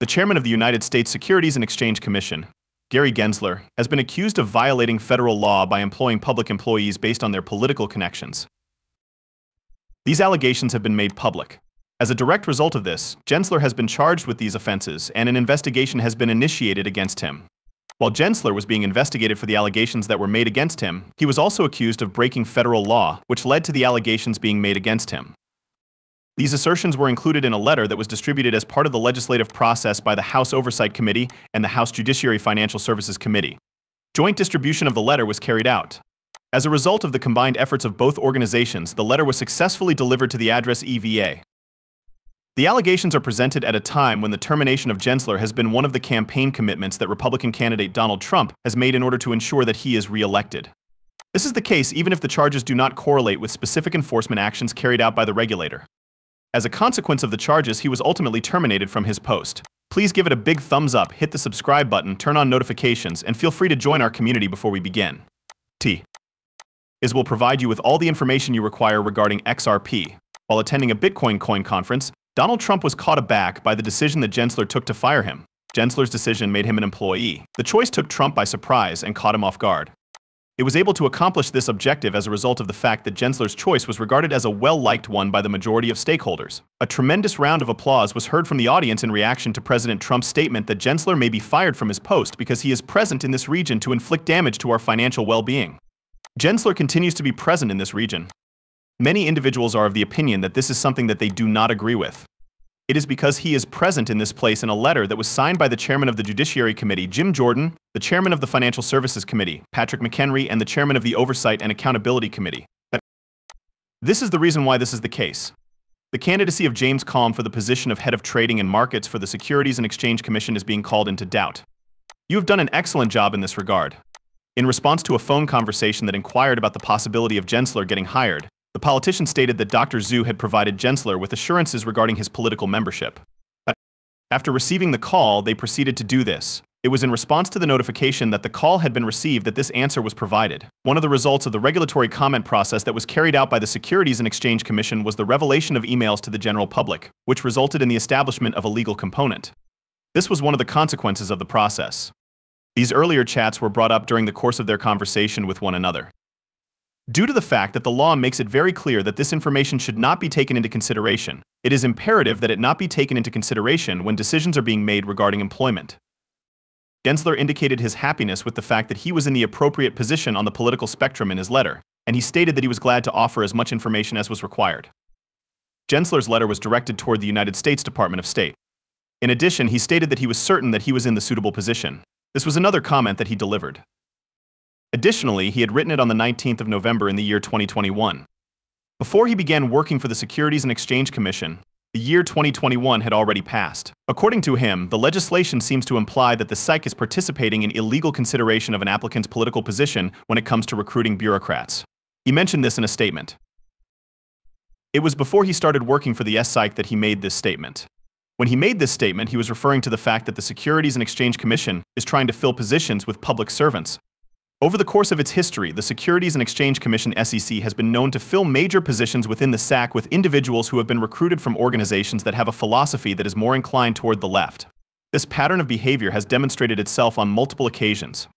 The chairman of the United States Securities and Exchange Commission, Gary Gensler, has been accused of violating federal law by employing public employees based on their political connections. These allegations have been made public. As a direct result of this, Gensler has been charged with these offenses and an investigation has been initiated against him. While Gensler was being investigated for the allegations that were made against him, he was also accused of breaking federal law, which led to the allegations being made against him. These assertions were included in a letter that was distributed as part of the legislative process by the House Oversight Committee and the House Judiciary Financial Services Committee. Joint distribution of the letter was carried out. As a result of the combined efforts of both organizations, the letter was successfully delivered to the address EVA. The allegations are presented at a time when the termination of Gensler has been one of the campaign commitments that Republican candidate Donald Trump has made in order to ensure that he is re-elected. This is the case even if the charges do not correlate with specific enforcement actions carried out by the regulator. As a consequence of the charges, he was ultimately terminated from his post. Please give it a big thumbs up, hit the subscribe button, turn on notifications, and feel free to join our community before we begin. Is will provide you with all the information you require regarding XRP. While attending a Bitcoin coin conference, Donald Trump was caught aback by the decision that Gensler took to fire him. Gensler's decision made him an employee. The choice took Trump by surprise and caught him off guard. It was able to accomplish this objective as a result of the fact that Gensler's choice was regarded as a well-liked one by the majority of stakeholders. A tremendous round of applause was heard from the audience in reaction to President Trump's statement that Gensler may be fired from his post because he is present in this region to inflict damage to our financial well-being. Gensler continues to be present in this region. Many individuals are of the opinion that this is something that they do not agree with. It is because he is present in this place in a letter that was signed by the chairman of the Judiciary Committee, Jim Jordan, the chairman of the Financial Services Committee, Patrick McHenry, and the chairman of the Oversight and Accountability Committee. This is the reason why this is the case. The candidacy of James Combe for the position of head of trading and markets for the Securities and Exchange Commission is being called into doubt. You have done an excellent job in this regard. In response to a phone conversation that inquired about the possibility of Gensler getting hired, the politician stated that Dr. Zhu had provided Gensler with assurances regarding his political membership. After receiving the call, they proceeded to do this. It was in response to the notification that the call had been received that this answer was provided. One of the results of the regulatory comment process that was carried out by the Securities and Exchange Commission was the revelation of emails to the general public, which resulted in the establishment of a legal component. This was one of the consequences of the process. These earlier chats were brought up during the course of their conversation with one another. Due to the fact that the law makes it very clear that this information should not be taken into consideration, it is imperative that it not be taken into consideration when decisions are being made regarding employment. Gensler indicated his happiness with the fact that he was in the appropriate position on the political spectrum in his letter, and he stated that he was glad to offer as much information as was required. Gensler's letter was directed toward the United States Department of State. In addition, he stated that he was certain that he was in the suitable position. This was another comment that he delivered. Additionally, he had written it on the 19th of November in the year 2021. Before he began working for the Securities and Exchange Commission, the year 2021 had already passed. According to him, the legislation seems to imply that the SEC is participating in illegal consideration of an applicant's political position when it comes to recruiting bureaucrats. He mentioned this in a statement. It was before he started working for the SEC that he made this statement. When he made this statement, he was referring to the fact that the Securities and Exchange Commission is trying to fill positions with public servants. Over the course of its history, the Securities and Exchange Commission (SEC) has been known to fill major positions within the SEC with individuals who have been recruited from organizations that have a philosophy that is more inclined toward the left. This pattern of behavior has demonstrated itself on multiple occasions.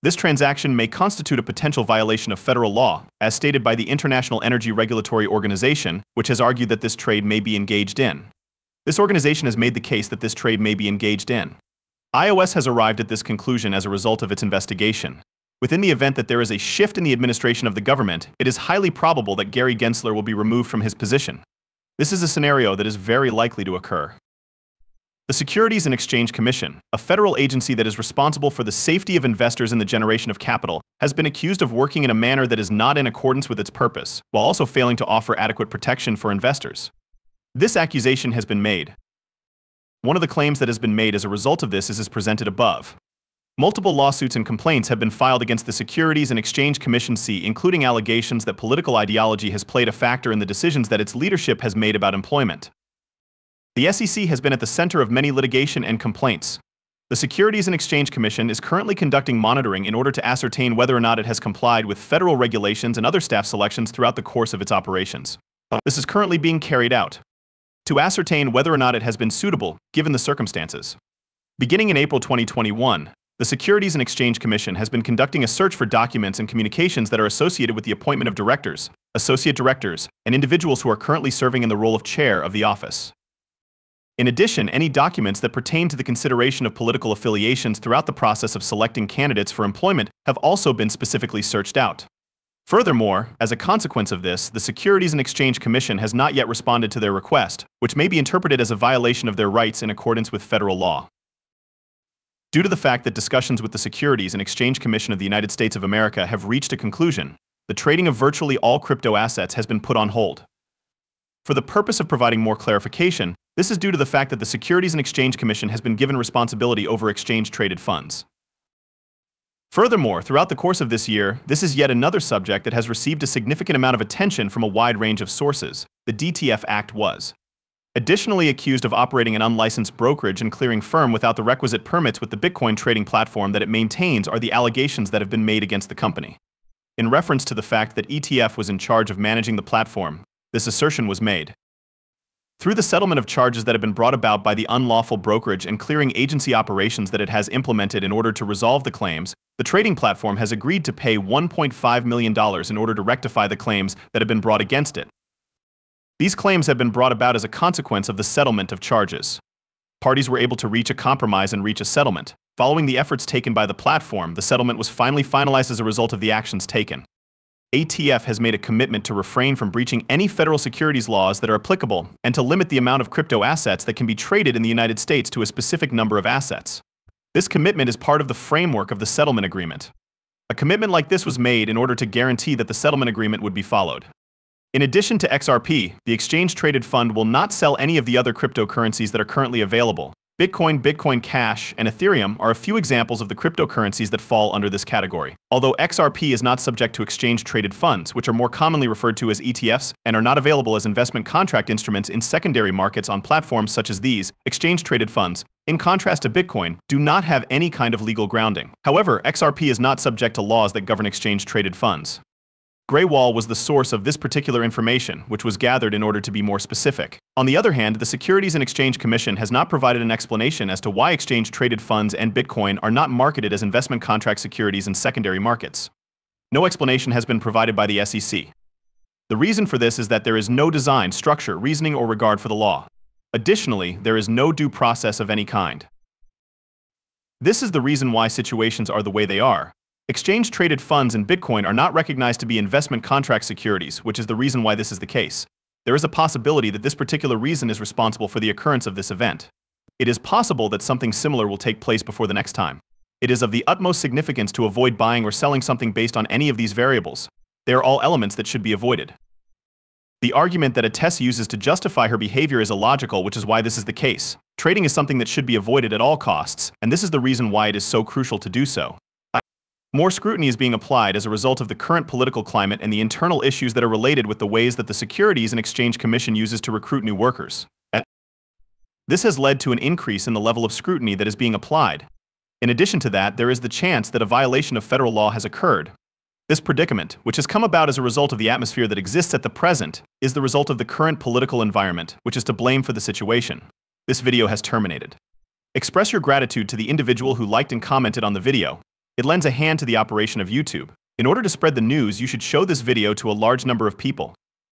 This transaction may constitute a potential violation of federal law, as stated by the International Energy Regulatory Organization, which has argued that this trade may be engaged in. This organization has made the case that this trade may be engaged in. iOS has arrived at this conclusion as a result of its investigation. Within the event that there is a shift in the administration of the government, it is highly probable that Gary Gensler will be removed from his position. This is a scenario that is very likely to occur. The Securities and Exchange Commission, a federal agency that is responsible for the safety of investors in the generation of capital, has been accused of working in a manner that is not in accordance with its purpose, while also failing to offer adequate protection for investors. This accusation has been made. One of the claims that has been made as a result of this is as presented above. Multiple lawsuits and complaints have been filed against the Securities and Exchange Commission (SEC), including allegations that political ideology has played a factor in the decisions that its leadership has made about employment. The SEC has been at the center of many litigation and complaints. The Securities and Exchange Commission is currently conducting monitoring in order to ascertain whether or not it has complied with federal regulations and other staff selections throughout the course of its operations. This is currently being carried out. to ascertain whether or not it has been suitable given the circumstances. Beginning in April 2021, the Securities and Exchange Commission has been conducting a search for documents and communications that are associated with the appointment of directors, associate directors, and individuals who are currently serving in the role of chair of the office. In addition, any documents that pertain to the consideration of political affiliations throughout the process of selecting candidates for employment have also been specifically searched out. Furthermore, as a consequence of this, the Securities and Exchange Commission has not yet responded to their request, which may be interpreted as a violation of their rights in accordance with federal law. Due to the fact that discussions with the Securities and Exchange Commission of the United States of America have reached a conclusion, the trading of virtually all crypto assets has been put on hold. For the purpose of providing more clarification, this is due to the fact that the Securities and Exchange Commission has been given responsibility over exchange-traded funds. Furthermore, throughout the course of this year, this is yet another subject that has received a significant amount of attention from a wide range of sources. The DTF Act was additionally accused of operating an unlicensed brokerage and clearing firm without the requisite permits with the Bitcoin trading platform that it maintains are the allegations that have been made against the company. In reference to the fact that ETF was in charge of managing the platform, this assertion was made. Through the settlement of charges that have been brought about by the unlawful brokerage and clearing agency operations that it has implemented in order to resolve the claims, the trading platform has agreed to pay $1.5 million in order to rectify the claims that have been brought against it. These claims have been brought about as a consequence of the settlement of charges. Parties were able to reach a compromise and reach a settlement. Following the efforts taken by the platform, the settlement was finally finalized as a result of the actions taken. ATF has made a commitment to refrain from breaching any federal securities laws that are applicable and to limit the amount of crypto assets that can be traded in the United States to a specific number of assets. This commitment is part of the framework of the settlement agreement. A commitment like this was made in order to guarantee that the settlement agreement would be followed. In addition to XRP, the exchange-traded fund will not sell any of the other cryptocurrencies that are currently available. Bitcoin, Bitcoin Cash, and Ethereum are a few examples of the cryptocurrencies that fall under this category. Although XRP is not subject to exchange-traded funds, which are more commonly referred to as ETFs and are not available as investment contract instruments in secondary markets on platforms such as these, exchange-traded funds, in contrast to Bitcoin, do not have any kind of legal grounding. However, XRP is not subject to laws that govern exchange-traded funds. Graywall was the source of this particular information, which was gathered in order to be more specific. On the other hand, the Securities and Exchange Commission has not provided an explanation as to why exchange-traded funds and Bitcoin are not marketed as investment contract securities in secondary markets. No explanation has been provided by the SEC. The reason for this is that there is no design, structure, reasoning, or regard for the law. Additionally, there is no due process of any kind. This is the reason why situations are the way they are. Exchange-traded funds and Bitcoin are not recognized to be investment contract securities, which is the reason why this is the case. There is a possibility that this particular reason is responsible for the occurrence of this event. It is possible that something similar will take place before the next time. It is of the utmost significance to avoid buying or selling something based on any of these variables. They are all elements that should be avoided. The argument that Tess uses to justify her behavior is illogical, which is why this is the case. Trading is something that should be avoided at all costs, and this is the reason why it is so crucial to do so. More scrutiny is being applied as a result of the current political climate and the internal issues that are related with the ways that the Securities and Exchange Commission uses to recruit new workers. This has led to an increase in the level of scrutiny that is being applied. In addition to that, there is the chance that a violation of federal law has occurred. This predicament, which has come about as a result of the atmosphere that exists at the present, is the result of the current political environment, which is to blame for the situation. This video has terminated. Express your gratitude to the individual who liked and commented on the video. It lends a hand to the operation of YouTube. In order to spread the news, you should show this video to a large number of people.